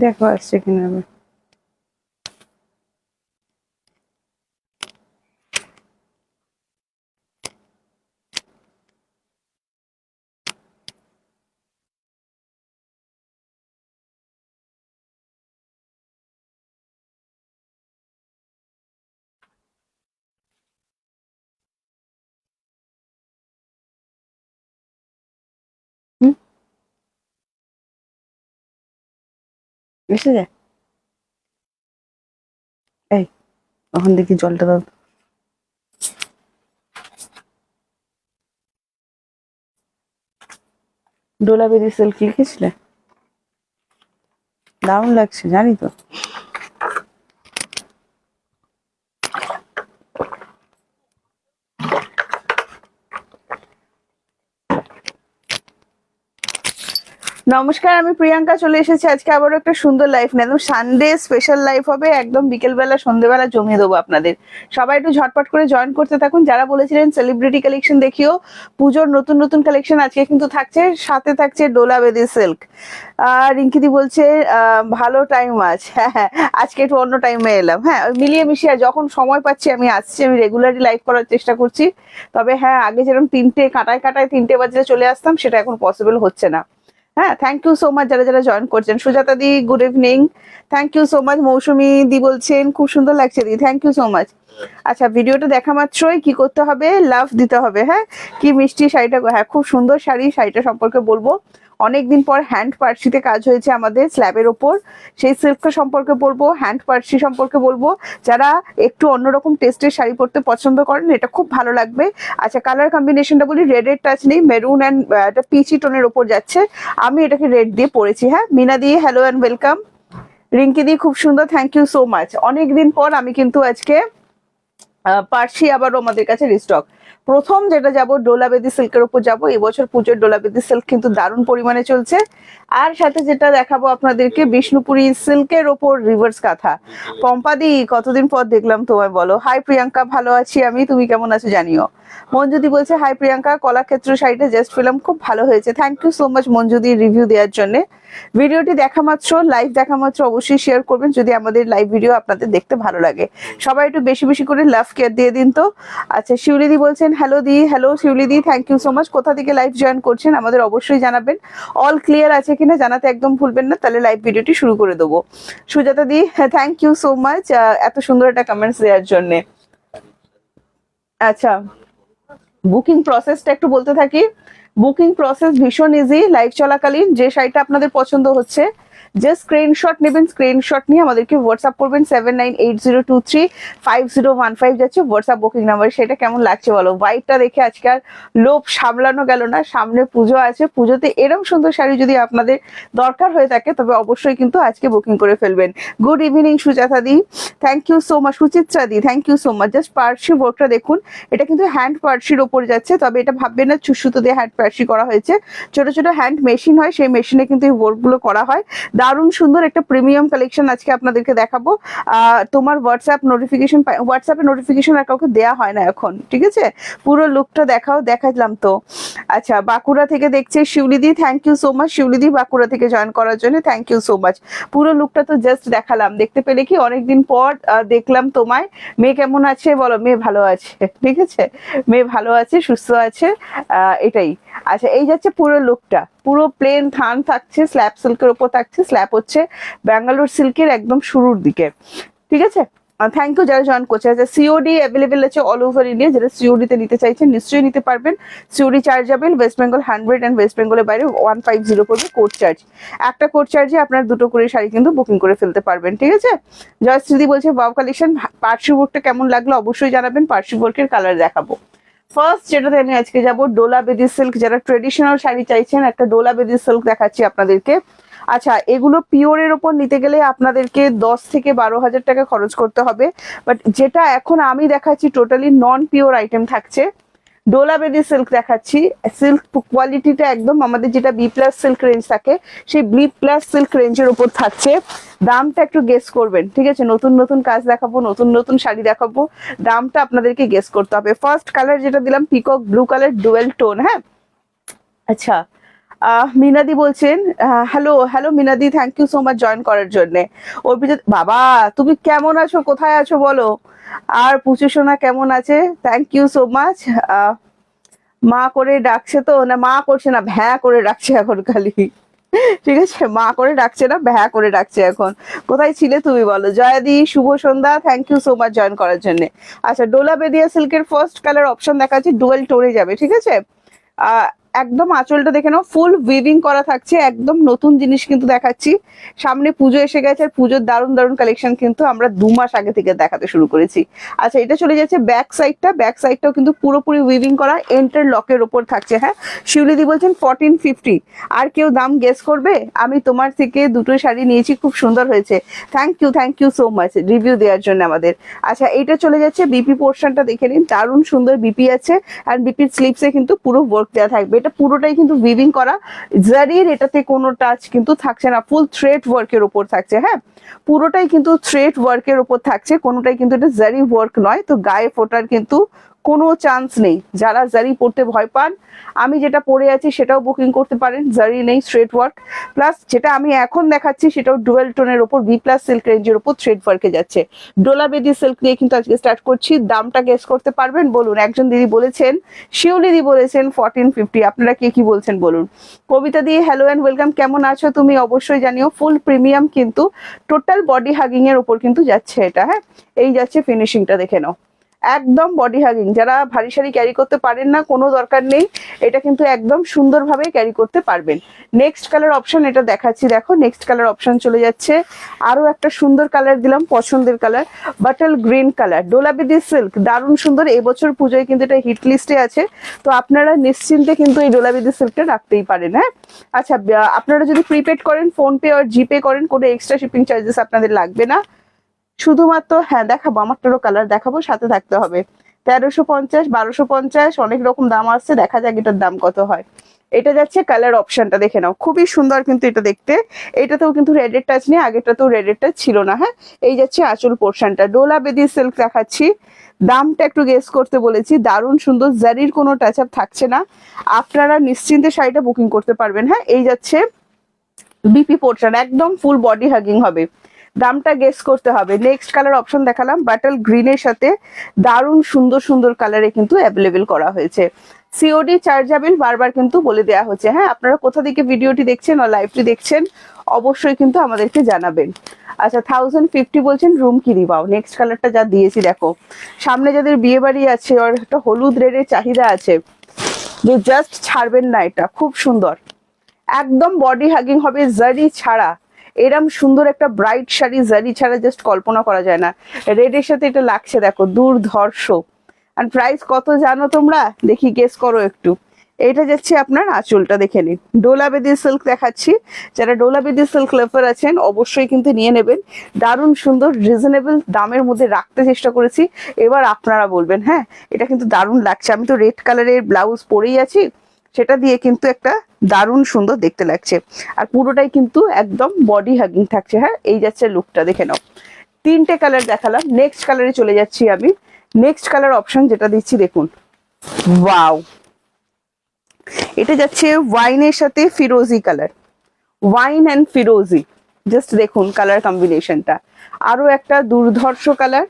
দেখো আসছে কিনা আমি। হুম, এসে যায়। এই ওখান দেখি জলটা দাও। ডোলা বেদি সিল্ক লিখেছিলে? দারুণ লাগছে জানি তো। নমস্কার, আমি প্রিয়াঙ্কা চলে এসেছি আজকে আবারও একটা সুন্দর লাইফ নিয়ে। একদম সানডে স্পেশাল লাইফ হবে, একদম বিকেলবেলা সন্ধ্যেবেলা জমিয়ে দেবো আপনাদের। সবাই একটু ঝটপট করে জয়েন করতে থাকুন। যারা বলেছিলেন সেলিব্রিটি কালেকশন দেখিও, পুজোর নতুন নতুন কালেকশন আজকে কিন্তু থাকছে, সাথে থাকছে ডোলা বেদি সিল্ক। আর রিঙ্কিদি বলছে ভালো টাইম আজ। হ্যাঁ হ্যাঁ, আজকে একটু অন্য টাইমে এলাম। হ্যাঁ, মিলিয়ে মিশিয়ে যখন সময় পাচ্ছি আমি আসছি, আমি রেগুলারলি লাইভ করার চেষ্টা করছি। তবে হ্যাঁ, আগে যেরকম কাটায় কাটায় 3টে বাজে চলে আসতাম, সেটা এখন পসিবল হচ্ছে না। হ্যাঁ, থ্যাংক ইউ সো মাচ যারা যারা জয়েন করছেন। সুজাতা দি good evening, thank you so much. Mousumi দি বলছেন খুব সুন্দর লাগছে দি, থ্যাংক ইউ সো মাচ। আচ্ছা, ভিডিওটা দেখা মাত্রই কি করতে হবে? লাভ দিতে হবে। হ্যাঁ, কি মিষ্টি শাড়িটা, হ্যাঁ খুব সুন্দর শাড়ি। শাড়িটা সম্পর্কে বলবো, অনেকদিন পর হ্যান্ড পার্সিতে কাজ হয়েছে আমাদের স্ল্যাবের ওপর, সেই সিল্কটা সম্পর্কে বলবো, হ্যান্ড পার্সি সম্পর্কে বলবো। যারা একটু অন্যরকম টেস্টের শাড়ি পরতে পছন্দ করেন, এটা খুব ভালো লাগবে। আচ্ছা, কালার কম্বিনেশনটা বলি, রেডের টাচ নেই, মেরুন অ্যান্ড একটা পিচি টোনের ওপর যাচ্ছে। আমি এটাকে রেড দিয়ে পরেছি। হ্যাঁ, মিনা দি হ্যালো অ্যান্ড ওয়েলকাম। রিঙ্কি দি খুব সুন্দর, থ্যাংক ইউ সো মাচ। অনেকদিন পর আমি কিন্তু আজকে পার্সি আবারও আমাদের কাছে রিস্টক। প্রথম যেটা যাব ডোলা বেদি সিল্কের উপর যাব। এবছর পুজোর ডোলা বেদি সিল্ক কিন্তু দারুণ পরিমাণে চলছে। আর সাথে যেটা দেখাবো আপনাদেরকে, বিষ্ণুপুরি সিল্কের ওপর রিভার্স কাঁথা। পম্পাদি কতদিন পর দেখলাম তোমায়, বলো হাই প্রিয়াঙ্কা। ভালো আছি আমি, তুমি কেমন আছো জানিও। মঞ্জুদি বলছে হাই প্রিয়াঙ্কা, কলাক্ষেত্র শাড়িটা জাস্ট ফিল্ম খুব ভালো হয়েছে। থ্যাংক ইউ সো মাচ মঞ্জুদি রিভিউ দেওয়ার জন্য। ভিডিওটি দেখা মাত্র, লাইভ দেখা মাত্র অবশ্যই শেয়ার করবেন যদি আমাদের লাইভ ভিডিও আপনাদের দেখতে ভালো লাগে। সবাই একটু বেশি বেশি করে লাভ কেয়ার দিয়ে দিন তো। আচ্ছা, শিউলিদি বলছেন হ্যালো দি, হ্যালো শিউলিদি, থ্যাংক ইউ সো মাচ। কোথা থেকে লাইভ জয়েন করছেন আমাদের অবশ্যই জানাবেন। অল ক্লিয়ার আছে কিনা জানাতে একদম ভুলবেন না, তাহলে লাইভ ভিডিওটি শুরু করে দেবো। সুজাতা দি থ্যাংক ইউ সো মাচ এত সুন্দর একটা কমেন্টস দেওয়ার জন্য। আচ্ছা, বুকিং প্রসেসটা একটু বলতে থাকি। বুকিং প্রসেস ভীষণ ইজি। লাইভ চলাকালীন যে শাড়িটা আপনাদের পছন্দ হচ্ছে, জাস্ট স্ক্রিনশট নেবেন। স্ক্রিনশট নিয়ে আমাদেরকে হোয়াটসঅ্যাপ করবেন। 7980235015 যাচ্ছে হোয়াটসঅ্যাপ বুকিং নাম্বার। সেটা কেমন লাগছে বলো? হোয়াইটটা দেখে আজকে আর লোভ সামলানো গেল না। সামনে পুজো আছে, পুজোতে এরম সুন্দর শাড়ি যদি আপনাদের দরকার হয়ে থাকে, তবে অবশ্যই কিন্তু আজকে বুকিং করে ফেলবেন। গুড ইভিনিং সুজাতা দি, thank you so much. Suchitra দি thank you so much. Just Parsi ওয়ার্কটা দেখুন, এটা কিন্তু হ্যান্ড পার্সির ওপর যাচ্ছে। তবে এটা ভাববেন না সুতো দিয়ে হ্যান্ড পার্সি করা হয়েছে। ছোট ছোট হ্যান্ড মেশিন হয়, সেই মেশিনে কিন্তু এই ওয়ার্কগুলো করা হয়। দারুণ সুন্দর একটা প্রিমিয়াম কালেকশন আজকে আপনাদেরকে দেখাবো। তোমার হোয়াটসঅ্যাপে নোটিফিকেশন আর কাউকে দেওয়া হয় না এখন, ঠিক আছে? পুরো লুকটা দেখালাম তো। আচ্ছা, বাঁকুড়া থেকে দেখছে শিউলিদি, থ্যাংক ইউ সো মাচ শিউলিদি, বাঁকুড়া থেকে জয়েন করার জন্য থ্যাংক ইউ সো মাচ। পুরো লুকটা তো জাস্ট দেখালাম, দেখতে পেলে কি অনেকদিন পর দেখলাম তোমায়। মেয়ে কেমন আছে বলো? মেয়ে ভালো আছে, ঠিক আছে, মেয়ে ভালো আছে, সুস্থ আছে, এটাই। আচ্ছা, এই যাচ্ছে পুরো লুকটা, পুরো প্লেন থান থাকছে, স্ল্যাব সিল্কের উপর থাকছে। স্ল্যাব হচ্ছে ব্যাঙ্গালোর সিল্কের একদম শুরুর দিকে, ঠিক আছে? থ্যাংক ইউ যারা জয়েন করছে। আচ্ছা, সিওডি অ্যাভেলেবেল আছে অল ওভার ইন্ডিয়া। যারা সিওডি তে নিতে চাইছেন নিশ্চয়ই নিতে পারবেন। COD chargeable, West Bengal 100 and West বেঙ্গলের বাইরে 150 পড়বে কোড চার্জ। একটা কোড চার্জে আপনার দুটো করে শাড়ি কিন্তু বুকিং করে ফেলতে পারবেন, ঠিক আছে? জয়শ্রীদি বলছে ওয়াও কালেকশন, পার্সি ওয়ার্কটা কেমন লাগলো অবশ্যই জানাবেন। পার্সি ওয়ার্কের কালার দেখাবো। ফার্স্ট যেটাতে আমি আজকে যাব, ডোলা বেদি সিল্ক। যারা ট্রেডিশনাল শাড়ি চাইছেন, একটা ডোলা বেদি সিল্ক দেখাচ্ছি আপনাদেরকে। আচ্ছা, এগুলো পিওরের ওপর নিতে গেলে আপনাদেরকে 10 থেকে 12 হাজার টাকা খরচ করতে হবে। বাট যেটা এখন আমি দেখাচ্ছি টোটালি নন পিওর আইটেম থাকছে। ডোলা বেদি সিল্ক দেখাচ্ছি। সিল্ক কোয়ালিটিটা একদম আমাদের যেটা বি প্লাস সিল্ক রেঞ্জ থাকে, সেই বি প্লাস সিল্ক রেঞ্জের উপর থাকছে। দামটা একটু গেস করবেন, ঠিক আছে? নতুন নতুন কাজ দেখাবো, নতুন নতুন শাড়ি দেখাবো, দামটা আপনাদেরকে গেস করতে হবে। ফার্স্ট কালার যেটা দিলাম peacock blue colour, dual tone. হ্যাঁ, আচ্ছা, মিনাদি বলছেন হ্যালো হ্যালো মিনাদি, thank you so much join করার জন্য। অর্পিতা বাবা তুমি কেমন আছো, কোথায় আছো বলো। আর পুচু সোনা কেমন আছে, থ্যাংক ইউ সো মাচ। মা করে ডাকছে তো, না মা করছে না, ভ্যা করে ডাকছে এখন খালি। ঠিক আছে, মা করে ডাকছে না, ভ্যা করে ডাকছে এখন। কোথায় ছিলে তুমি বলো। জয়াদি শুভ সন্ধ্যা, thank you so much join করার জন্য। আচ্ছা, ডোলা বেদিয়া সিল্কের ফার্স্ট কালার অপশন দেখাচ্ছি, ডুয়েল টোনে যাবে, ঠিক আছে। আহ একদম আঁচলটা দেখে নাও, ফুল উইভিং করা থাকছে, একদম নতুন জিনিস কিন্তু দেখাচ্ছি। সামনে পুজো এসে গেছে, আর পুজোর দারুণ দারুণ কালেকশন কিন্তু আমরা 2 মাস আগে থেকে দেখাতে শুরু করেছি। আচ্ছা, এটা চলে যাচ্ছে ব্যাক সাইডটা, ব্যাক সাইডটাও কিন্তু পুরোপুরি উইভিং করা, এন্টার লকের ওপর থাকছে। হ্যাঁ, শিউলিদি বলছেন 1450। আর কেউ দাম গেস করবে? আমি তোমার থেকে দুটো শাড়ি নিয়েছি, খুব সুন্দর হয়েছে, thank you so much review দেওয়ার জন্য আমাদের। আচ্ছা, এইটা চলে যাচ্ছে বিপি পোর্শনটা দেখে নিন, দারুণ সুন্দর বিপি আছে, আর বিপির স্লিপসে কিন্তু পুরো ওয়ার্ক দেওয়া থাকবে। এটা পুরোটাই কিন্তু উইভিং করা, জারির এটাতে কোনো টাচ কিন্তু থাকছে না, ফুল থ্রেড ওয়ার্কের উপর থাকছে। হ্যাঁ, পুরোটাই কিন্তু থ্রেড ওয়ার্কের উপর থাকছে, কোনোটাই কিন্তু এটা জারি ওয়ার্ক নয়, তো গায়ে ফোটার কিন্তু কোনো চান্স নেই। যারা জারি পড়তে ভয় পান, আমি যেটা পরে আছি সেটাও বুকিং করতে পারেন, জারি নেই, স্ট্রেট ওয়ার্ক। প্লাস যেটা আমি এখন দেখাচ্ছি সেটাও ডুয়েল টোনের ওপর বি প্লাস সিল্ক রেঞ্জের ওপর থ্রেড ওয়ার্কে যাচ্ছে। ডোলা বেদি সিল্ক দিয়ে কিন্তু আজকে স্টার্ট করছি। দামটা গেস করতে পারবেন বলুন। একজন দিদি বলেছেন, শিউলিদি বলেছেন 1450, আপনারা কে কি বলছেন বলুন। কবিতা দিয়ে হ্যালো অ্যান্ড ওয়েলকাম, কেমন আছো তুমি অবশ্যই জানিও। ফুল প্রিমিয়াম কিন্তু টোটাল বডি হাগিং এর ওপর কিন্তু যাচ্ছে এটা। হ্যাঁ, এই যাচ্ছে ফিনিশিংটা দেখে নাও, একদম বডি হাগিং। যারা ভারী শাড়ি ক্যারি করতে পারেন না, কোনো দরকার নেই, এটা কিন্তু একদম সুন্দরভাবে ক্যারি করতে পারবেন। নেক্সট কালার অপশন এটা দেখাচ্ছি, দেখো নেক্সট কালার অপশন চলে যাচ্ছে। আরো একটা সুন্দর কালার দিলাম, পছন্দের কালার, বাটল গ্রিন কালার, ডোলাবেদি সিল্ক, দারুণ সুন্দর। এবছর পুজোয় কিন্তু এটা হিট লিস্টে আছে, তো আপনারা নিশ্চিন্তে কিন্তু এই ডোলাবেদি সিল্কটা রাখতেই পারেন। হ্যাঁ, আচ্ছা, আপনারা যদি প্রিপেড করেন, ফোন পে আর জিপে করেন, কোনো এক্সট্রা শিপিং চার্জেস আপনাদের লাগবে না। শুধুমাত্র হ্যাঁ দেখাবো, আমারটারও কালার দেখাবো, সাথে থাকতে হবে। 1350, 1250, অনেক রকম দাম আসছে, দেখা যাক এটার দাম কত হয়। এটা যাচ্ছে কালার অপশনটা দেখে নাও, খুবই সুন্দর কিন্তু এটা দেখতে। এটাতেও কিন্তু রেডের টাচ নেই, আগেরটাতেও রেডের টাচ ছিল না। হ্যাঁ, এই যাচ্ছে আঁচল পোর্শনটা, ডোলা বেদি সিল্ক দেখাচ্ছি। দামটা একটু গেস করতে বলেছি, দারুণ সুন্দর, জারির কোনো টাচ আপ থাকছে না, আপনারা নিশ্চিন্তে শাড়িটা বুকিং করতে পারবেন। হ্যাঁ, এই যাচ্ছে বিপি পোর্শন, একদম ফুল বডি হাগিং হবে। দামটা গেস করতে হবে। নেক্সট কালার অপশন দেখালাম, বাটল গ্রিনের সাথে দারুণ সুন্দর সুন্দর কালারে কিন্তু অ্যাভেলেবেল করা হয়েছে। সিওডি চার্জেবল বারবার কিন্তু বলে দেওয়া হচ্ছে। হ্যাঁ, আপনারা কোথা থেকে ভিডিওটি দেখছেন বা লাইভটি দেখছেন অবশ্যই কিন্তু আমাদেরকে জানাবেন। আচ্ছা, 1050 বলছেন রুম কি দিবাও। নেক্সট কালারটা যা দিয়েছি দেখো, সামনে যাদের বিয়ে বাড়ি আছে আর একটা হলুদ রেডের চাহিদা আছে, যে জাস্ট ছাড়বেন না, এটা খুব সুন্দর, একদম বডি হাগিং হবে, জারি ছাড়া। এরম সুন্দর একটা ব্রাইট শাড়ি জারি ছাড়া জাস্ট কল্পনা করা যায় না। রেডের সাথে এটা লাগছে দেখো, দুর্ধর্ষ। আর প্রাইস কত জানো তোমরা, দেখি গেস করো একটু। এটা যাচ্ছে আপনার আঁচলটা দেখে নিন, ডোলা বেদি সিল্ক দেখাচ্ছি। যারা ডোলা বেদি সিল্ক লাভার আছেন অবশ্যই কিন্তু নিয়ে নেবেন, দারুণ সুন্দর, রিজনেবল দামের মধ্যে রাখতে চেষ্টা করেছি। এবার আপনারা বলবেন। হ্যাঁ, এটা কিন্তু দারুণ লাগছে, আমি তো রেড কালারের ব্লাউজ পরেই আছি, সেটা দিয়ে কিন্তু একটা দারুণ সুন্দর দেখতে লাগছে। আর পুরোটাই কিন্তু একদম বডি হাগিং থাকছে। হ্যাঁ, এই যাচ্ছে লুকটা দেখে নাও। 3টে কালার দেখালাম, নেক্সট কালারে চলে যাচ্ছি আমি। নেক্সট কালার অপশন যেটা দিচ্ছি দেখুন, ওয়াও, এটা যাচ্ছে ওয়াইনের সাথে ফিরোজি কালার, ওয়াইন অ্যান্ড ফিরোজি, জাস্ট দেখুন কালার কম্বিনেশনটা, আরো একটা দুর্ধর্ষ কালার।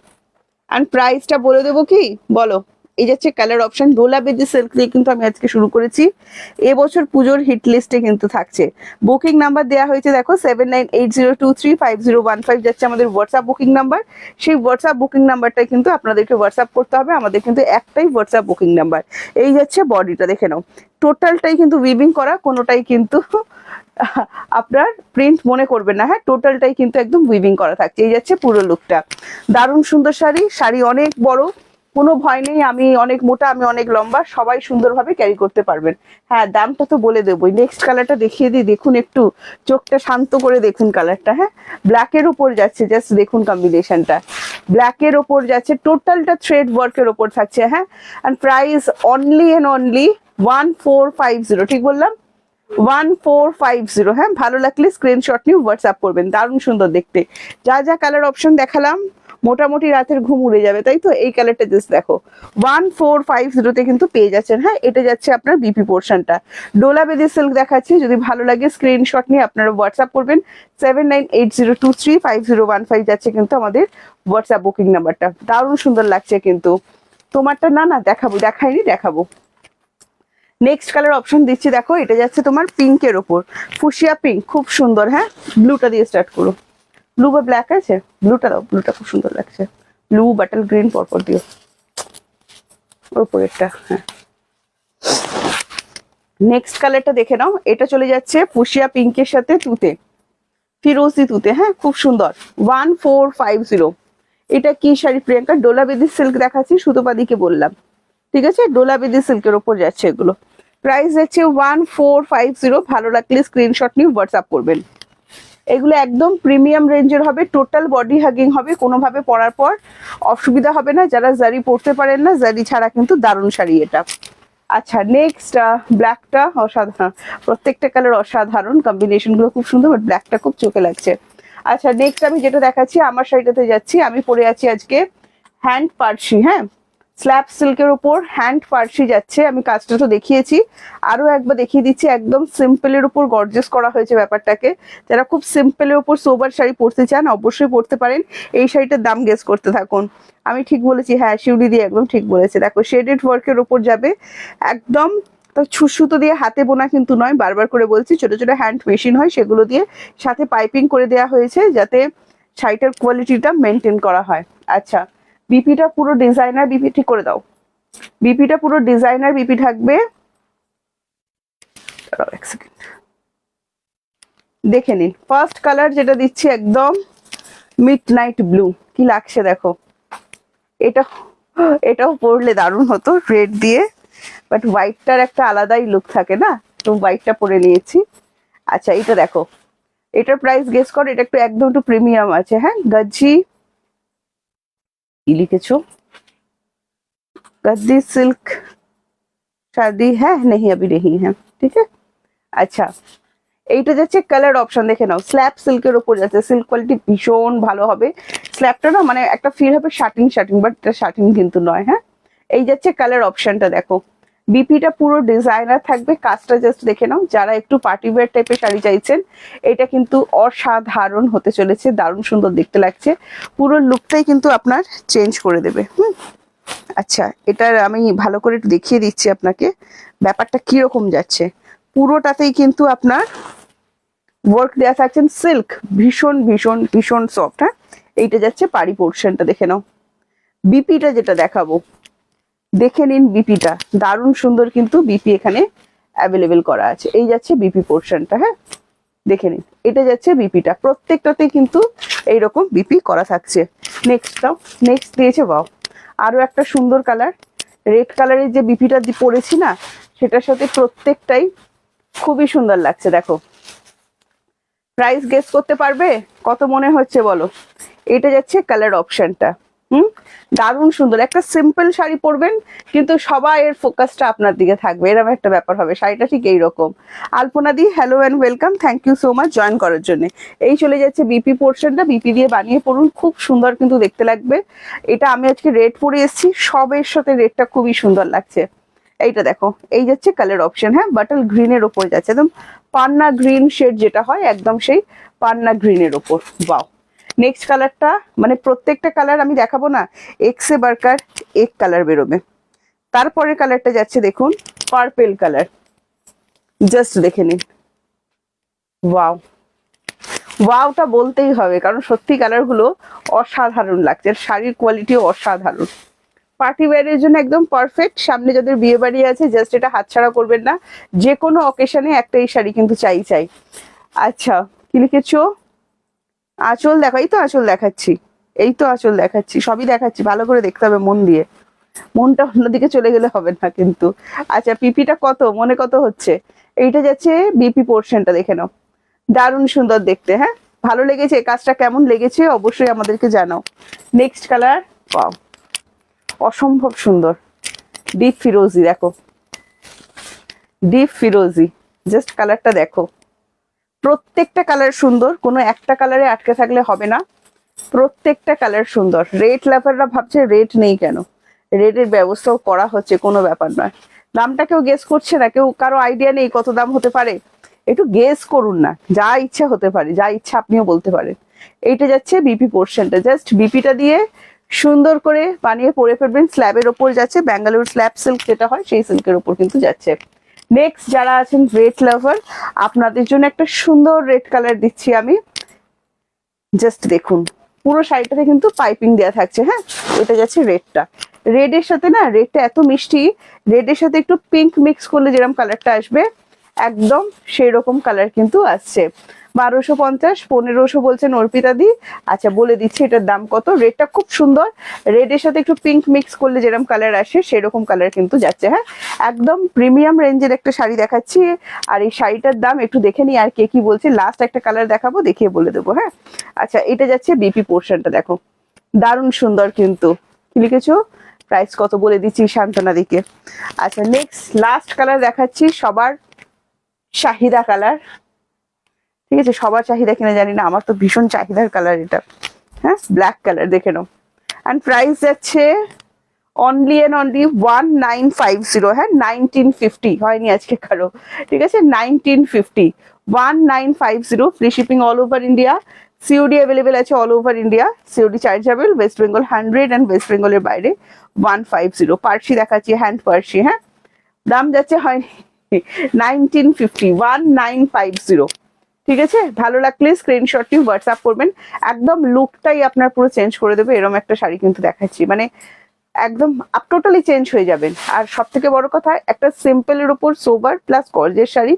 অ্যান্ড প্রাইসটা বলে দেবো কি বলো। এই যাচ্ছে কালার অপশন, ডোলা বেদি সিল্ক দিয়ে কিন্তু আমি আজকে শুরু করেছি, এবছর পুজোর হিট লিস্টে কিন্তু থাকছে। বুকিং নাম্বার দেওয়া হয়েছে দেখো, 7980235015 যাচ্ছে আমাদের হোয়াটসঅ্যাপ বুকিং নাম্বার। সেই হোয়াটসঅ্যাপ বুকিং নাম্বারটাই কিন্তু আপনাদেরকে হোয়াটসঅ্যাপ করতে হবে, আমাদের কিন্তু একটাই হোয়াটসঅ্যাপ বুকিং নাম্বার। এই যাচ্ছে বডিটা দেখে নাও, টোটালটাই কিন্তু উইভিং করা, কোনোটাই কিন্তু আপনার প্রিন্ট মনে করবেন না। হ্যাঁ, টোটালটাই কিন্তু একদম উইভিং করা থাকছে। এই যাচ্ছে পুরো লুকটা, দারুণ সুন্দর শাড়ি, শাড়ি অনেক বড়, কোনো ভয় নেই, আমি অনেক মোটা, আমি অনেক লম্বা, সবাই সুন্দরভাবে ক্যারি করতে পারবেন। হ্যাঁ, দামটা তো বলে দেবোই। নেক্সট কালারটা দেখিয়ে দিই, দেখুন একটু চোখটা শান্ত করে দেখুন কালারটা। হ্যাঁ, ব্ল্যাকের উপর যাচ্ছে, জাস্ট দেখুন কম্বিনেশনটা, ব্ল্যাকের ওপর যাচ্ছে, টোটালটা থ্রেড ওয়ার্কের ওপর থাকছে। হ্যাঁ, and price only and only 1450, ঠিক বললাম 1450। হ্যাঁ, ভালো লাগলে স্ক্রিনশট নিয়ে হোয়াটসঅ্যাপ করবেন, দারুণ সুন্দর দেখতে। যা যা কালার অপশন দেখালাম মোটামুটি রাতের ঘুম উড়ে যাবে, তাই তো? এই কালারটা জাস্ট দেখো, 1450 কিন্তু পেয়ে যাচ্ছেন। হ্যাঁ, এটা যাচ্ছে আপনার বিপি পোর্শনটা। ডোলা বেদি সিল্ক দেখাচ্ছি, যদি ভালো লাগে স্ক্রিনশট নিয়ে আপনারা হোয়াটসঅ্যাপ করবেন। 7980235015 যাচ্ছে কিন্তু আমাদের হোয়াটসঅ্যাপ বুকিং নাম্বারটা। দারুণ সুন্দর লাগছে কিন্তু। তোমারটা না না দেখাবো, দেখাইনি, দেখাবো। নেক্সট কালার অপশন দিচ্ছি, দেখো এটা যাচ্ছে তোমার পিঙ্কের ওপর, ফুশিয়া পিঙ্ক, খুব সুন্দর। হ্যাঁ, ব্লুটা দিয়ে স্টার্ট করো। ব্লু বা ব্ল্যাক আছে? ব্লুটা দাও, ব্লুটা খুব সুন্দর লাগছে। ব্লু বাটল গ্রিন পরপর দিও ওপরেরটা। হ্যাঁ, নেক্সট কালারটা দেখে নাও, এটা চলে যাচ্ছে ফুশিয়া পিঙ্কের সাথে তুতে, ফিরোজি তুতে। হ্যাঁ, খুব সুন্দর। 1450। এটা কি শাড়ি প্রিয়াঙ্কা? ডোলা বেদি সিল্ক দেখাচ্ছি, সুতোপাদিকে বললাম, ঠিক আছে? ডোলা বেদি সিল্কের ওপর যাচ্ছে এগুলো। প্রাইস যাচ্ছে 1450। ভালো লাগলে স্ক্রিনশট নিয়ে হোয়াটসঅ্যাপ করবেন। এগুলো একদম প্রিমিয়াম রেঞ্জের হবে, টোটাল বডি হাগিং হবে, কোনোভাবে পরার পর অসুবিধা হবে না। যারা জারি পরতে পারেন না, জারি ছাড়া কিন্তু দারুণ শাড়ি এটা। আচ্ছা, নেক্সট ব্ল্যাকটা অসাধারণ, প্রত্যেকটা কালার অসাধারণ, কম্বিনেশন গুলো খুব সুন্দর, বাট ব্ল্যাকটা খুব চোখে লাগছে। আচ্ছা, নেক্সট আমি যেটা দেখাচ্ছি, আমার শাড়িটাতে যাচ্ছি, আমি পরে আছি আজকে হ্যান্ড পার্সি। হ্যাঁ, স্ল্যাব সিল্কের উপর হ্যান্ড পার্সি যাচ্ছে। আমি কাজটা তো দেখিয়েছি, আরো একবার দেখিয়ে দিচ্ছি। একদম সিম্পলের উপর গর্জিয়াস করা হয়েছে ব্যাপারটাকে। যারা খুব সিম্পলের উপর সোবার শাড়ি পরতে চান অবশ্যই পরতে পারেন। এই শাড়িটার দাম গেস করতে থাকুন। আমি ঠিক বলেছি? হ্যাঁ, শিউলি দিয়ে একদম ঠিক বলেছে। দেখো, শেডেড ওয়ার্কের উপর যাবে একদম, সুতো দিয়ে হাতে বোনা কিন্তু নয়, বারবার করে বলছি, ছোট ছোট হ্যান্ড মেশিন হয় সেগুলো দিয়ে, সাথে পাইপিং করে দেওয়া হয়েছে যাতে শাড়িটার কোয়ালিটিটা মেনটেন করা হয়। আচ্ছা, বিপিটা পুরো ডিজাইনার বিপি, ঠিক করে দাও। বিপিটা পুরো ডিজাইনার বিপি থাকবে। এক সেকেন্ড, দেখে নিন। ফার্স্ট কালার যেটা দিচ্ছি একদম মিড নাইট ব্লু, কি লাগছে দেখো। এটা, এটাও পরলে দারুণ হতো রেড দিয়ে, বাট হোয়াইটটার একটা আলাদাই লুক থাকে না, তো হোয়াইটটা পরে নিয়েছি। আচ্ছা, এটা দেখো, এটার প্রাইস গেস করো। এটা একটু একদম একটু প্রিমিয়াম আছে। হ্যাঁ, গজ্জি, কি লিখেছো? गद्दी सिल्क शादी है नहीं, अभी नहीं है, ठीक है। আচ্ছা, এইটা যাচ্ছে কালার অপশন, দেখে নাও। স্ল্যাব সিল্কের উপর যাচ্ছে, সিল্ক কোয়ালিটি ভীষণ ভালো হবে। স্ল্যাবটা না মানে একটা ফিল হবে শার্টিং শার্টিং, বাট এটা শার্টিং কিন্তু নয়। হ্যাঁ, এই যাচ্ছে কালার অপশনটা, দেখো। বিপিটা পুরো ডিজাইনার থাকবে, কাজটা জাস্ট দেখে নাও। যারা একটু পার্টি ওয়্যার টাইপের শাড়ি চাইছেন, এটা কিন্তু অসাধারণ হতে চলেছে, দারুণ সুন্দর দেখতে লাগছে। পুরো লুকটাই কিন্তু আপনার চেঞ্জ করে দেবে। আচ্ছা, এটার আমি ভালো করে একটু দেখিয়ে দিচ্ছি আপনাকে ব্যাপারটা কিরকম যাচ্ছে। পুরোটাতেই কিন্তু আপনার ওয়ার্ক দেওয়া থাকছেন, সিল্ক, ভীষণ ভীষণ ভীষণ সফট। হ্যাঁ, এইটা যাচ্ছে পাড়ি পোর্শনটা, দেখে নাও। বিপিটা যেটা দেখাবো, দেখে নিন বিপিটা, দারুণ সুন্দর কিন্তু বিপি এখানে অ্যাভেলেবেল করা আছে। এই যাচ্ছে বিপি পোর্শনটা। হ্যাঁ, দেখে নিন, এটা যাচ্ছে বিপিটা, প্রত্যেকটাতেই কিন্তু এইরকম বিপি করা থাকছে। নেক্সট দাও, নেক্সট দিয়েছে, বাও, আরো একটা সুন্দর কালার, রেড কালারের যে বিপিটা পরেছি না, সেটার সাথে প্রত্যেকটাই খুবই সুন্দর লাগছে। দেখো, প্রাইস গেস করতে পারবে কত মনে হচ্ছে বলো? এটা যাচ্ছে কালার অপশনটা। দারুণ সুন্দর। একটা সিম্পল শাড়ি পরবেন, কিন্তু সবাই এর ফোকাসটা আপনার দিকে থাকবে, এরকম একটা ব্যাপার হবে। শাড়িটা ঠিক এইরকম। আলপনা দি, hello and welcome, thank you so much join করার জন্য। এই চলে যাচ্ছে বিপি পোর্শনটা, বিপি দিয়ে বানিয়ে পড়ুন, খুব সুন্দর কিন্তু দেখতে লাগবে। এটা আমি আজকে রেড পরে এসেছি, সবের সাথে রেডটা খুবই সুন্দর লাগছে। এইটা দেখো, এই যাচ্ছে কালার অপশন। হ্যাঁ, বাটল গ্রিনের ওপর যাচ্ছে, একদম পান্না গ্রিন শেড যেটা হয়, একদম সেই পান্না গ্রিনের ওপর। বাও, নেক্সট কালারটা, মানে প্রত্যেকটা কালার আমি দেখাবো না, এক সে বারকার এক কালার বেরোবে। তারপরে কালারটা যাচ্ছে দেখুন, পার্পেল কালার, জাস্ট দেখে নিন। ওয়াও, ওয়াওটা বলতেই হবে, কারণ সত্যি কালারগুলো অসাধারণ লাগছে, শাড়ির কোয়ালিটিও অসাধারণ। পার্টি ওয়্যারের জন্য একদম পারফেক্ট। সামনে যাদের বিয়ে বাড়ি আছে, জাস্ট এটা হাতছাড়া করবেন না, যে কোনো অকেশনে একটা এই শাড়ি কিন্তু চাই চাই। আচ্ছা, কি লিখেছো? আঁচল দেখো, এই তো আঁচল দেখাচ্ছি, এই তো আঁচল দেখাচ্ছি, সবই দেখাচ্ছি, ভালো করে দেখতে হবে মন দিয়ে, মনটা অন্যদিকে চলে গেলে হবে না কিন্তু। আচ্ছা, পিপিটা কত মনে কত হচ্ছে? এইটা যাচ্ছে বিপি পোর্শনটা, দেখে নাও, দারুণ সুন্দর দেখতে। হ্যাঁ, ভালো লেগেছে? কাজটা কেমন লেগেছে অবশ্যই আমাদেরকে জানাও। নেক্সট কালার, ওয়াও, অসম্ভব সুন্দর, ডিপ ফিরোজি, দেখো ডিপ ফিরোজি, জাস্ট কালারটা দেখো। প্রত্যেকটা কালার সুন্দর, কোনো একটা কালারে আটকে থাকলে হবে না। প্রত্যেকটা কালার সুন্দর। রেড লাভাররা ভাবছে রেড নেই কেন, রেডের ব্যবস্থাও করা হচ্ছে, কোনো ব্যাপার নয়। দামটা কেউ গেস করছে না, কেউ কারো আইডিয়া নেই কত দাম হতে পারে, একটু গেস করুন না, যা ইচ্ছা হতে পারে, যা ইচ্ছা আপনিও বলতে পারেন। এইটা যাচ্ছে বিপি পোর্শনটা, জাস্ট বিপিটা দিয়ে সুন্দর করে বানিয়ে পরে ফেলবেন। স্ল্যাবের ওপর যাচ্ছে, ব্যাঙ্গালোর স্ল্যাব সিল্ক যেটা হয় সেই সিল্কের ওপর কিন্তু যাচ্ছে। নেক্সট যারা আছেন রেড লাভার, আপনাদের জন্য একটা সুন্দর রেড কালার দিচ্ছি আমি। জাস্ট দেখুন, পুরো শাড়িটাতে কিন্তু পাইপিং দেওয়া থাকছে। হ্যাঁ, এটা যাচ্ছে রেডটা, রেডের সাথে না, রেডটা এত মিষ্টি, রেডের সাথে একটু পিঙ্ক মিক্স করলে যেরকম কালারটা আসবে একদম সেই রকম কালার কিন্তু আসছে। 1250, 1500 বলছেন অর্পিতা দি। আচ্ছা বলে দিচ্ছি এটার দাম কত। রেডটা খুব সুন্দর, রেডের সাথে একটু পিঙ্ক মিক্স করলে যেরকম কালার আসে সেরকম কালার কিন্তু যাচ্ছে। হ্যাঁ, একদম প্রিমিয়াম রেঞ্জের একটা শাড়ি দেখাচ্ছি। আর এই শাড়িটার দাম একটু দেখে নিই আর কে কি বলছে, লাস্ট একটা কালার দেখাবো, দেখিয়ে বলে দেবো। হ্যাঁ, আচ্ছা এটা যাচ্ছে বিপি পোর্শনটা, দেখো দারুণ সুন্দর কিন্তু। কি লিখেছো, প্রাইস কত বলে দিচ্ছি শান্তনা দিকে। আচ্ছা নেক্সট লাস্ট কালার দেখাচ্ছি, সবার চাহিদা কালার। ঠিক আছে, সবার চাহিদা কিনা জানি না, আমার তো ভীষণ চাহিদার কালার এটা। হ্যাঁ, ব্ল্যাক কালার দেখে নাও। অ্যান্ড প্রাইস যাচ্ছে অনলি অ্যান্ড অনলি 1950। হ্যাঁ, 1950 হয়নি আজকে কারো, ঠিক আছে, 1950, 1950। Free shipping all over India, COD available আছে all over India, COD chargeable, West Bengal 100 and West বেঙ্গলের বাইরে 150। পার্সি দেখাচ্ছি, হ্যান্ড পার্সি। হ্যাঁ, দাম যাচ্ছে হয়নি 1950, 1950। ঠিক আছে, ভালো লাগলে স্ক্রিনশটটি হোয়াটসঅ্যাপ করবেন, একদম লুকটাই আপনার পুরো চেঞ্জ করে দেবে। এরকম একটা শাড়ি কিন্তু দেখাচ্ছি, মানে একদম আপ টোটালি চেঞ্জ হয়ে যাবেন। আর সব থেকে বড় কথা, একটা সিম্পলের উপর সোবার প্লাস গর্জের শাড়ি,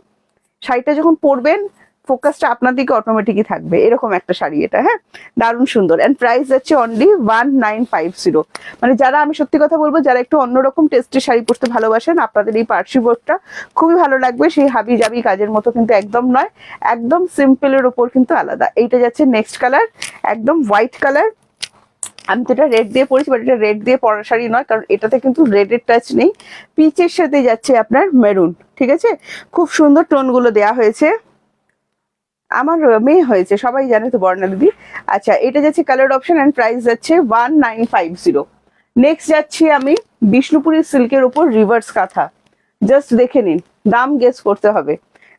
শাড়িটা যখন পরবেন ফোকাসটা আপনার দিকে অটোমেটিকই থাকবে, এরকম একটা শাড়ি এটা। হ্যাঁ, দারুণ সুন্দর। এন্ড প্রাইস যাচ্ছে অনলি 1950। মানে যারা, আমি সত্যি কথা বলবো, যারা একটু অন্যরকম টেস্টের শাড়ি পরতে ভালোবাসেন, আপনাদের এই পার্সি ওয়ার্কটা খুবই ভালো লাগবে। সেই হাবি জাবি কাজের মতো কিন্তু একদম নয়, একদম সিম্পলের ওপর কিন্তু আলাদা। এইটা যাচ্ছে নেক্সট কালার, একদম হোয়াইট কালার। আমি তো এটা রেড দিয়ে পরেছি, বাট এটা রেড দিয়ে পরার শাড়ি নয়, কারণ এটাতে কিন্তু রেডের টাচ নেই। পিচের সাথে যাচ্ছে আপনার মেরুন। ঠিক আছে, খুব সুন্দর টোনগুলো দেওয়া হয়েছে। আমার মেয়ে হয়েছে সবাই জানে তো, বর্ণালী। আচ্ছা এটা যাচ্ছে কালার অপশন, এন্ড প্রাইস যাচ্ছে 1950। নেক্সট যাচ্ছি আমি বিষ্ণুপুরি সিল্কের উপর রিভার্স কাঁথা। জাস্ট দেখে নিন, দাম গেস করতে হবে।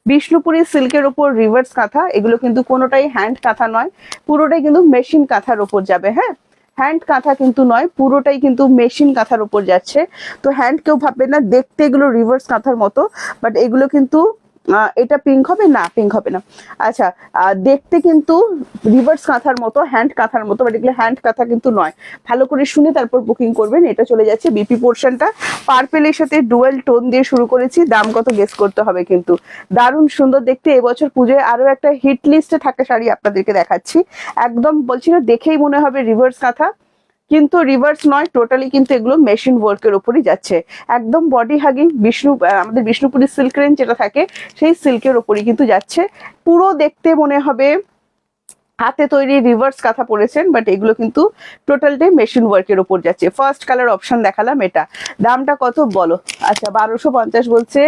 বিষ্ণুপুরি সিল্কের উপর রিভার্স কাঁথা, এগুলো কিন্তু কোনোটাই হ্যান্ড কাঁথা নয়, পুরোটাই কিন্তু মেশিন কাঁথার উপর যাবে। হ্যাঁ, হ্যান্ড কাঁথা কিন্তু নয়, পুরোটাই কিন্তু মেশিন কাঁথার উপর যাচ্ছে। তো হ্যান্ড কেউ ভাববে না, দেখতে এগুলো রিভার্স কাঁথার মতো, বাট এগুলো কিন্তু এটা পিঙ্ক হবে না, পিঙ্ক হবে না। আচ্ছা, দেখতে কিন্তু রিভার্স কাঁথার মতো, হ্যান্ড কাঁথার মতো, বাট এগুলো হ্যান্ড কাঁথা কিন্তু নয়। ভালো করে শুনে তারপর বুকিং করবেন। এটা চলে যাচ্ছে বিপি পোর্শনটা, পার্পেলের সাথে ডুয়েল টোন দিয়ে শুরু করেছি। দাম কত গেস করতে হবে কিন্তু, দারুণ সুন্দর দেখতে। এবছর পুজোয় আরো একটা হিট লিস্টে থাকা শাড়ি আপনাদেরকে দেখাচ্ছি। একদম বলছি না, দেখেই মনে হবে রিভার্স কাঁথা, কিন্তু রিভার্স নয়, টোটালি কিন্তু এগুলো মেশিন ওয়ার্কের উপরই যাচ্ছে। একদম বডি হাগিং আমাদের বিষ্ণুপুরি সিল্ক রেঞ্জ যেটা থাকে সেই সিল্কের উপরই কিন্তু যাচ্ছে। পুরো দেখতে মনে হবে হাতে তৈরি রিভার্স কাঁথা পরেছেন, বাট এগুলো কিন্তু টোটালটাই মেশিন ওয়ার্কের উপর যাচ্ছে। ফার্স্ট কালার অপশন দেখালাম এটা, দামটা কত বলো। আচ্ছা 1250 বলছে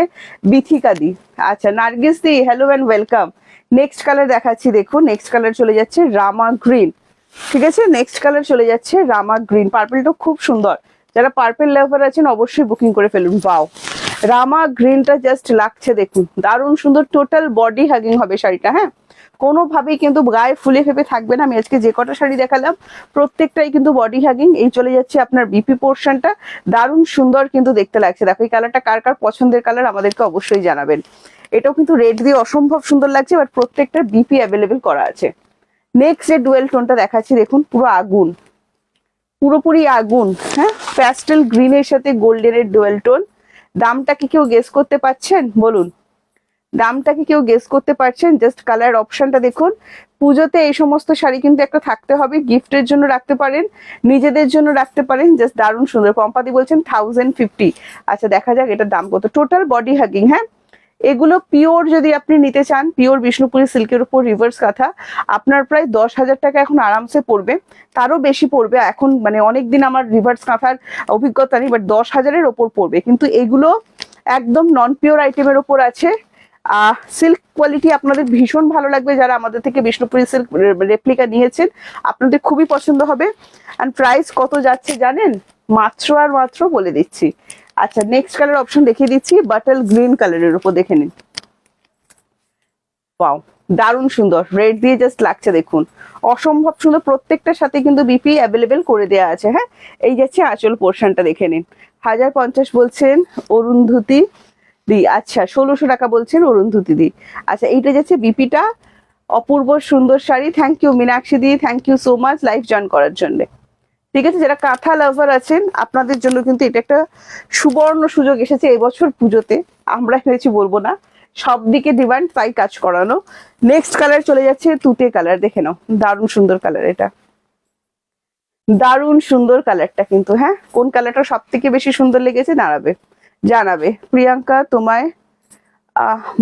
বিথিকা দি। আচ্ছা নার্গিস দি, hello and welcome. Next colour দেখাচ্ছি, দেখুন নেক্সট কালার চলে যাচ্ছে রামা গ্রিন। ঠিক আছে, নেক্সট কালার চলে যাচ্ছে রামা গ্রিন। পার্পলটা খুব সুন্দর, যারা পার্পল লাভার আছেন অবশ্যই বুকিং করে ফেলুন। বাও, রামা গ্রিনটা জাস্ট লাগছে দেখুন, দারুণ সুন্দর। টোটাল বডি হাগিং হবে শাড়িটা। হ্যাঁ, কোনোভাবেই কিন্তু গায়ে ফুলে ফেপে থাকবে না। আমি আজকে যে কটা শাড়ি দেখালাম প্রত্যেকটাই কিন্তু বডি হাগিং। এই চলে যাচ্ছে আপনার বিপি পোর্শনটা, দারুণ সুন্দর কিন্তু দেখতে লাগছে। দেখো এই কালারটা কার কার পছন্দের কালার আমাদেরকে অবশ্যই জানাবেন। এটাও কিন্তু রেড দিয়ে অসম্ভব সুন্দর লাগছে, বাট প্রত্যেকটা বিপি অ্যাভেলেবেল করা আছে। নেক্সট যে ডুয়েল টোনটা দেখাচ্ছি, দেখুন পুরো আগুন, পুরোপুরি আগুন। হ্যাঁ, প্যাস্টেল গ্রিনের সাথে গোল্ডেনের ডুয়েল টোন। দামটা কি কেউ গেস করতে পারছেন বলুন, দামটা কি কেউ গেস করতে পারছেন? জাস্ট কালার অপশনটা দেখুন। পুজোতে এই সমস্ত শাড়ি কিন্তু একটা থাকতে হবে, গিফটের জন্য রাখতে পারেন, নিজেদের জন্য রাখতে পারেন। জাস্ট দারুণ সুন্দর। পম্পাদি বলছেন 1050। আচ্ছা দেখা যাক এটার দাম কত। Total body hugging. হ্যাঁ, এগুলো পিওর যদি আপনি নিতে চান, পিওর বিষ্ণুপুরি সিল্কের উপর রিভার্স কাঁথা, আপনার প্রায় 10,000 টাকা এখন আরামসে পড়বে, তারও বেশি পড়বে। এখন মানে অনেকদিন আমার রিভার্স কাঁথার অভিজ্ঞতা নেই, বাট 10,000-এর ওপর পড়বে। কিন্তু এগুলো একদম নন পিওর আইটেমের ওপর আছে। সিল্ক কোয়ালিটি আপনাদের ভীষণ ভালো লাগবে, যারা আমাদের থেকে বিষ্ণুপুরি সিল্ক রেপ্লিকা নিয়েছেন আপনাদের খুবই পছন্দ হবে। অ্যান্ড প্রাইস কত যাচ্ছে জানেন, মাত্র আর মাত্র বলে দিচ্ছি। আচ্ছা নেক্সট কালার অপশন দেখিয়ে দিচ্ছি, বাটল গ্রিন কালারের উপর দেখে নিন। ওয়াও, দারুণ সুন্দর, রেড দিয়ে জাস্ট লাগছে দেখুন, অসম্ভব সুন্দর। প্রত্যেকটার সাথে কিন্তু বিপি অ্যাভেলেবেল করে দেওয়া আছে। হ্যাঁ, এই যাচ্ছে আঁচল পোর্শনটা দেখে নিন। 1050 বলছেন অরুন্ধতি দি, আচ্ছা 1600 টাকা বলছেন অরুন্ধতি দি। আচ্ছা এইটা যাচ্ছে বিপিটা, অপূর্ব সুন্দর sari. Thank you Meenakshi di, thank you so much live join করার জন্য। ঠিক আছে, যারা কাঁথা লাভার আছেন আপনাদের জন্য কিন্তু এটা একটা সুবর্ণ সুযোগ এসেছে এবছর পুজোতে। আমরা হয়েছি বলবো না, সব দিকে ডিমান্ড, তাই কাজ করানো। নেক্সট কালার চলে যাচ্ছে তুতে কালার, দেখে নাও, দারুণ সুন্দর কালার, এটা দারুণ সুন্দর কালারটা কিন্তু। হ্যাঁ, কোন কালারটা সব থেকে বেশি সুন্দর লেগেছে দাঁড়াবে জানাবে। প্রিয়াঙ্কা তোমায়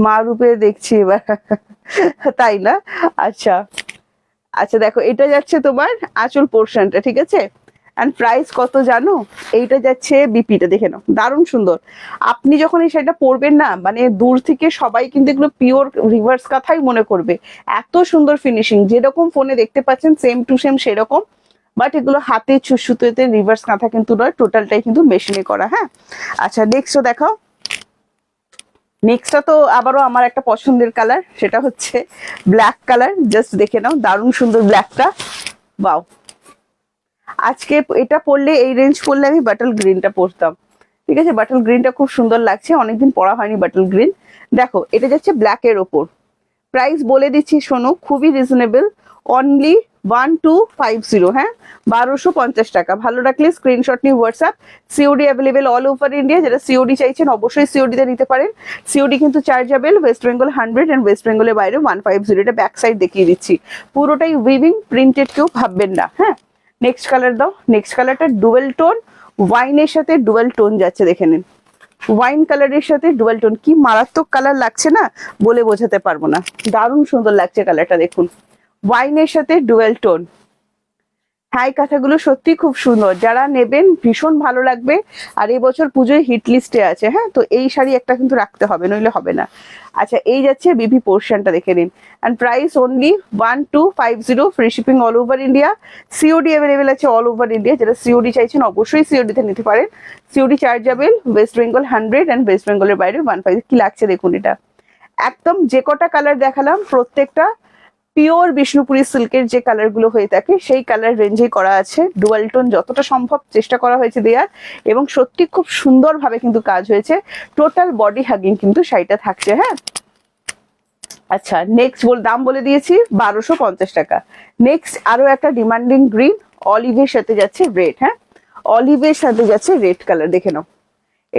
মা রূপে দেখছি এবার তাই না? আচ্ছা আচ্ছা, দেখো এটা যাচ্ছে তোমার আঁচল পোর্শনটা, ঠিক আছে। অ্যান্ড প্রাইস কত জানো, এইটা যাচ্ছে বিপিটা, দেখে নাও, দারুণ সুন্দর। আপনি যখন এই শাড়িটা পরবেন না, মানে দূর থেকে সবাই কিন্তু এগুলো পিওর রিভার্স কাঁথাই মনে করবে, এত সুন্দর ফিনিশিং। যেরকম ফোনে দেখতে পাচ্ছেন সেম টু সেম সেরকম, বাট এগুলো হাতে সুতোতে রিভার্স কাঁথা কিন্তু নয়, টোটালটাই কিন্তু মেশিনে করা। হ্যাঁ, আচ্ছা নেক্সটও দেখাও। নেক্সটটা তো আবারও আমার একটা পছন্দের কালার, সেটা হচ্ছে ব্ল্যাক কালার। জাস্ট দেখে নাও, দারুণ সুন্দর ব্ল্যাকটা, বাও। আজকে এটা পরলে, এই রেঞ্জ পরলে আমি বাটল গ্রিনটা পরতাম, ঠিক আছে। বাটল গ্রিনটা খুব সুন্দর লাগছে, অনেকদিন পরা হয়নি বাটল গ্রিন। দেখো এটা যাচ্ছে ব্ল্যাকের ওপর, প্রাইস বলে দিচ্ছি শোনো, খুবই রিজনেবল, অনলি 1250। হ্যাঁ, 1250 টাকা। ভালো রাখলে স্ক্রিনশট নিয়ে WhatsApp. COD available all over India, যারা সিওডি চাইছেন অবশ্যই সিওডিতে নিতে পারেন। সিওডি কিন্তু chargeable, West Bengal 100 and West বেঙ্গলের বাইরে 150। এটা ব্যাক সাইড দেখিয়ে দিচ্ছি, পুরোটাই উইভিং প্রিন্টেড, কেউ ভাববেন না। হ্যাঁ, নেক্সট কালার দাও। নেক্সট কালারটা ডুয়েল টোন, ওয়াইনের সাথে ডুয়েল টোন যাচ্ছে, দেখে নিন। ওয়াইন কালারের সাথে ডুয়াল টোন, কি মারাত্মক কালার লাগছে না, বলে বোঝাতে পারবো না, দারুণ সুন্দর লাগছে কালারটা দেখুন, ওয়াইনের সাথে ডুয়াল টোন। হ্যাঁ, কাঁথাগুলো সত্যি খুব সুন্দর, যারা নেবেন ভীষণ ভালো লাগবে। আর এবছর পুজোয় হিট লিস্টে আছে। হ্যাঁ, তো এই শাড়ি একটা কিন্তু রাখতে হবে, নইলে হবে না। আচ্ছা এই যাচ্ছে বিপি পোর্শনটা, দেখে নিন। And price only 1250, free shipping all over India. COD available আছে অল ওভার ইন্ডিয়া, যারা সিওডি চাইছেন অবশ্যই সিওডিতে নিতে পারেন। COD chargeable, West Bengal 100 and West বেঙ্গলের বাইরে 150। কি লাগছে দেখুন, এটা একদম যে কটা কালার দেখালাম প্রত্যেকটা পিওর বিষ্ণুপুরি সিল্কের যে কালার গুলো হয়ে থাকে সেই কালার রেঞ্জে করা আছে। ডুয়াল টোন যতটা সম্ভব চেষ্টা করা হয়েছে দেওয়ার, এবং সত্যি খুব সুন্দর ভাবে কিন্তু কাজ হয়েছে। টোটাল বডি হাগিং কিন্তু শাড়িটা থাকছে। হ্যাঁ, আচ্ছা নেক্সট দাম বলে দিয়েছি 1250 টাকা। নেক্সট আরো একটা ডিমান্ডিং গ্রিন, অলিভের সাথে যাচ্ছে রেড। হ্যাঁ, অলিভের সাথে যাচ্ছে রেড কালার, দেখে নাও,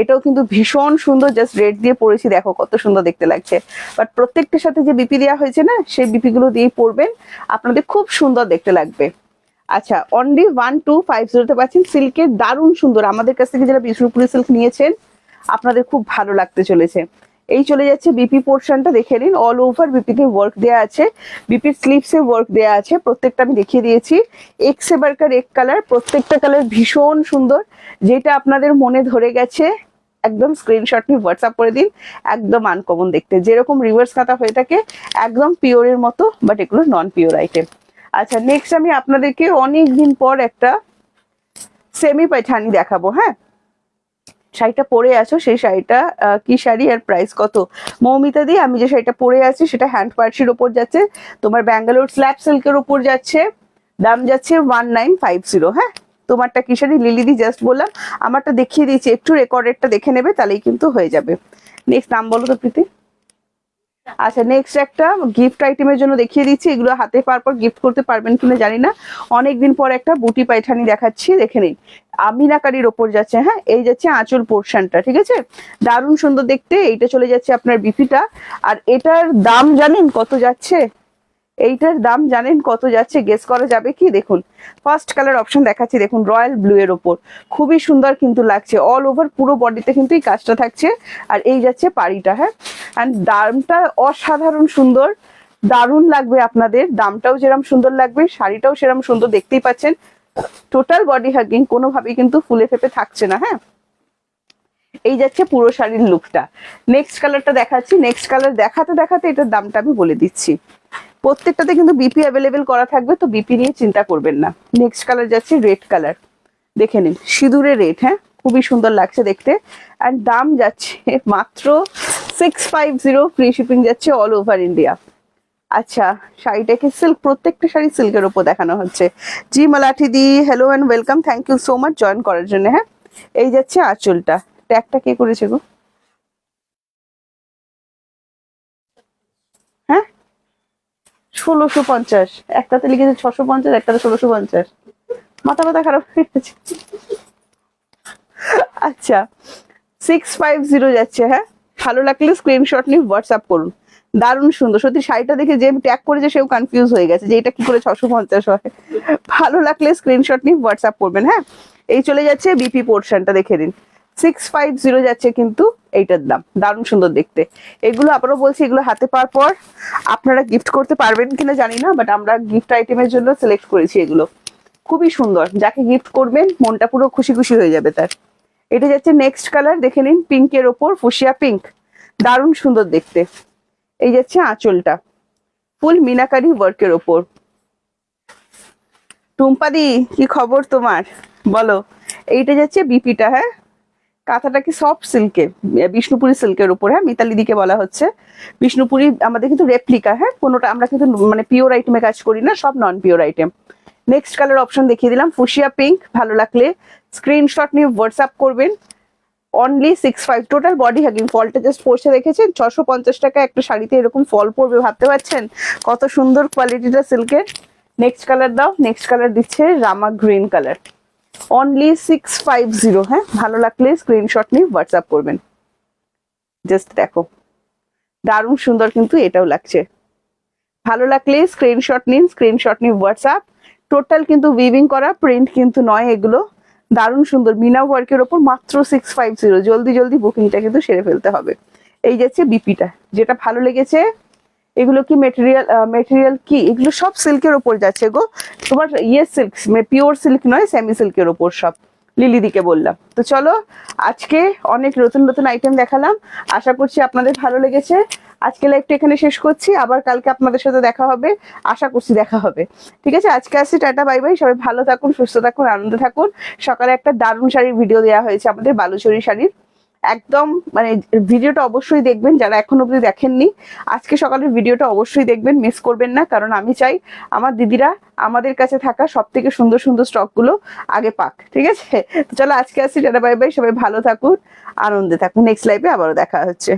এটাও কিন্তু ভীষণ সুন্দর। জাস্ট রেড দিয়ে পরেছি, দেখো কত সুন্দর দেখতে লাগছে। বাট প্রত্যেকটার সাথে যে বিপি দেওয়া হয়েছে না, সেই বিপি গুলো দিয়েই পরবেন, আপনাদের খুব সুন্দর দেখতে লাগবে। আচ্ছা অনলি 1250 পাচ্ছেন। সিল্কের দারুণ সুন্দর, আমাদের কাছ থেকে যারা বিষ্ণুপুরি সিল্ক নিয়েছেন আপনাদের খুব ভালো লাগতে চলেছে। এই চলে যাচ্ছে বিপি পোর্শনটা, দেখে নিন, অল ওভার বিপিতে ওয়ার্ক দেওয়া আছে, বিপির স্লিভসে ওয়ার্ক দেওয়া আছে। প্রত্যেকটা আমি দেখিয়ে দিয়েছি। এক্স এবারকার এক কালার, প্রত্যেকটা কালার ভীষণ সুন্দর। যেটা আপনাদের মনে ধরে গেছে একদম স্ক্রিনশট নিয়ে হোয়াটসঅ্যাপ করে দিন। একদম আনকমন দেখতে, যেরকম রিভার্স কাঁথা হয়ে থাকে একদম পিওরের মতো, বাট এগুলো নন পিওর আইটেম। আচ্ছা নেক্সট আমি আপনাদেরকে অনেকদিন পর একটা সেমি পাইঠানি দেখাবো। হ্যাঁ, শাড়িটা পরে আছো, সেই শাড়িটা কি শাড়ি আর প্রাইস কত? মৌমিতা দি, আমি যে শাড়িটা পরে আছি সেটা হ্যান্ড পার্সির ওপর যাচ্ছে, তোমার ব্যাঙ্গালোর স্ল্যাব সিল্কের ওপর যাচ্ছে, দাম যাচ্ছে 1950। হ্যাঁ, তোমারটা কি শাড়ি লিলি দি? জাস্ট বললাম, আমারটা দেখিয়ে দিয়েছি, একটু রেকর্ডেডটা দেখে নেবে, তাহলেই কিন্তু হয়ে যাবে। নেক্সট নাম বলো তো প্রীতি। আচ্ছা নেক্সট একটা গিফট আইটেমের জন্য দেখিয়ে দিচ্ছি, এগুলো হাতে পাওয়ার পর গিফট করতে পারবেন কিনা জানি না। অনেকদিন পর একটা বুটি পাইঠানি দেখাচ্ছি, দেখে নিন, আমিনাকারির ওপর যাচ্ছে। হ্যাঁ, এই যাচ্ছে আঁচল পোর্শনটা, ঠিক আছে, দারুণ সুন্দর দেখতে। এইটা চলে যাচ্ছে আপনার বিপিটা। আর এটার দাম জানেন কত যাচ্ছে? এইটার দাম জানেন কত যাচ্ছে? গেস করা যাবে কি? দেখুন ফার্স্ট কালার অপশন দেখাচ্ছি, দেখুন রয়্যাল ব্লু এর ওপর, খুবই সুন্দর কিন্তু লাগছে। অল ওভার পুরো বডিতে কিন্তু এই কাজটা থাকছে। আর এই যাচ্ছে পাড়িটা। হ্যাঁ, অ্যান্ড দামটা অসাধারণ সুন্দর, দারুণ লাগবে আপনাদের। দামটাও যেরকম সুন্দর লাগবে, শাড়িটাও সেরকম সুন্দর, দেখতেই পাচ্ছেন। টোটাল বডি হাগিং, কোনোভাবেই কিন্তু ফুলে ফেপে থাকছে না। হ্যাঁ, এই যাচ্ছে পুরো শাড়ির লুকটা। নেক্সট কালারটা দেখাচ্ছি। নেক্সট কালার দেখাতে দেখাতে এটার দামটা আমি বলে দিচ্ছি। প্রত্যেকটাতে কিন্তু বিপি অ্যাভেলেবেল করা থাকবে, তো বিপি নিয়ে চিন্তা করবেন না। নেক্সট কালার যাচ্ছে রেড কালার, দেখে নিন সিঁদুরে রেড, হ্যাঁ খুবই সুন্দর লাগছে দেখতে। অ্যান্ড দাম যাচ্ছে মাত্র 650, ফ্রি শিপিং যাচ্ছে অল ওভার ইন্ডিয়া। আচ্ছা, শাড়িটাকে সিল্ক, প্রত্যেকটা শাড়ি সিল্কের উপর দেখানো হচ্ছে। জি মালাঠি দি, hello and welcome, thank you so much join করার জন্য। হ্যাঁ, এই যাচ্ছে আঁচলটা, ট্যাগটা কে করেছে গো? হ্যাঁ 1650, একটাতে লিখেছে 650, একটাতে 1650, মাথা ব্যথা খারাপ হয়ে গেছে। আচ্ছা 650 যাচ্ছে। হ্যাঁ, ভালো লাগলে স্ক্রিনশট নিয়ে হোয়াটসঅ্যাপ করুন। দারুণ সুন্দর সত্যি, শাড়িটা দেখে যে ট্যাগ করেছে সেও কনফিউজ হয়ে গেছে যে এটা কি করে 650 হয়। ভালো লাগলে স্ক্রিনশট নিয়ে হোয়াটসঅ্যাপ করবেন। হ্যাঁ, এই চলে যাচ্ছে বিপি পোর্শনটা, দেখে দিন 650 যাচ্ছে কিন্তু এইটার দাম। দারুণ সুন্দর দেখতে। এগুলো আবারও বলছি, এগুলো হাতে পাওয়ার পর আপনারা গিফট করতে পারবেন কিনা জানি না, বাট আমরা গিফট আইটেমের জন্য সিলেক্ট করেছি এগুলো। খুবই সুন্দর, যাকে গিফট করবেন মনটা পুরো খুশি খুশি হয়ে যাবে তার। এটা যাচ্ছে নেক্সট কালার, দেখে নিন পিঙ্কের ওপর, ফুসিয়া পিঙ্ক, দারুণ সুন্দর দেখতে। এই যাচ্ছে আঁচলটা, ফুল মিনাকারি ওয়ার্কের ওপর। টুম্পাদি কি খবর তোমার, বলো। এইটা যাচ্ছে বিপিটা, হ্যাঁ কাঁথাটা কি সফট সিল্কে, বিষ্ণুপুরি সিল্কের উপর। হ্যাঁ, মিতালি দিকে বলা হচ্ছে বিষ্ণুপুরি, আমাদের কিন্তু রেপ্লিকা। হ্যাঁ, কোনোটা আমরা কিন্তু মানে পিওর আইটেমে কাজ করি না, সব non pure item. Next colour option দেখিয়ে দিলাম, ফুসিয়া পিঙ্ক। ভালো লাগলে স্ক্রিনশট নিয়ে হোয়াটসঅ্যাপ করবেন। অনলি 65, টোটাল বডি হ্যাগিং, ফলটা জাস্ট পড়ছে দেখেছেন, 650 টাকা একটা শাড়িতে এরকম ফল পড়বে, ভাবতে পারছেন কত সুন্দর কোয়ালিটিটা সিল্কের। নেক্সট কালার দাও। নেক্সট কালার দিচ্ছে রামা গ্রিন কালার, অনলি 650। হ্যাঁ, ভালো লাগলে স্ক্রিনশট নিয়ে হোয়াটসঅ্যাপ করবেন। জাস্ট দেখো দারুণ সুন্দর কিন্তু এটাও লাগছে। ভালো লাগলে স্ক্রিনশট নিন, স্ক্রিনশট নিয়ে হোয়াটসঅ্যাপ। টোটাল কিন্তু উইভিং করা, প্রিন্ট কিন্তু নয় এগুলো। দারুণ সুন্দর মিনা ওয়ার্কের ওপর, মাত্র 650। জলদি জলদি বুকিংটা কিন্তু সেরে ফেলতে হবে। এই যাচ্ছে বিপিটা, যেটা ভালো লেগেছে। এগুলো কি মেটেরিয়াল, মেটেরিয়াল কি এগুলো? সব সিল্কের ওপর যাচ্ছে গো তোমার, ইয়ে সিল্ক, মানে পিওর সিল্ক নয়, সেমি সিল্কের ওপর সব। লিলি দিকে বললাম। তো চলো, আজকে অনেক নতুন নতুন আইটেম দেখালাম, আশা করছি আপনাদের ভালো লেগেছে। আজকে লাইভটা এখানে শেষ করছি, আবার কালকে আপনাদের সাথে দেখা হবে, আশা করছি দেখা হবে। ঠিক আছে, আজকে আসছি, টাটা বাই বাই। সবাই ভালো থাকুন, সুস্থ থাকুন, আনন্দে থাকুন। সকালে একটা দারুণ শাড়ির ভিডিও দেওয়া হয়েছে আমাদের, বালুচরী শাড়ির, একদম মানে ভিডিওটা অবশ্যই দেখবেন যারা এখন অবধি দেখেননি। আজকে সকালের ভিডিওটা অবশ্যই দেখবেন, মিস করবেন না, কারণ আমি চাই আমার দিদিরা আমাদের কাছে থাকা সব থেকে সুন্দর সুন্দর স্টক গুলো আগে পাক। ঠিক আছে, তো চলো আজকে আসছি, টাটা বাই বাই। সবাই ভালো থাকুন, আনন্দে থাকুন। নেক্সট লাইভে আবারও দেখা হচ্ছে।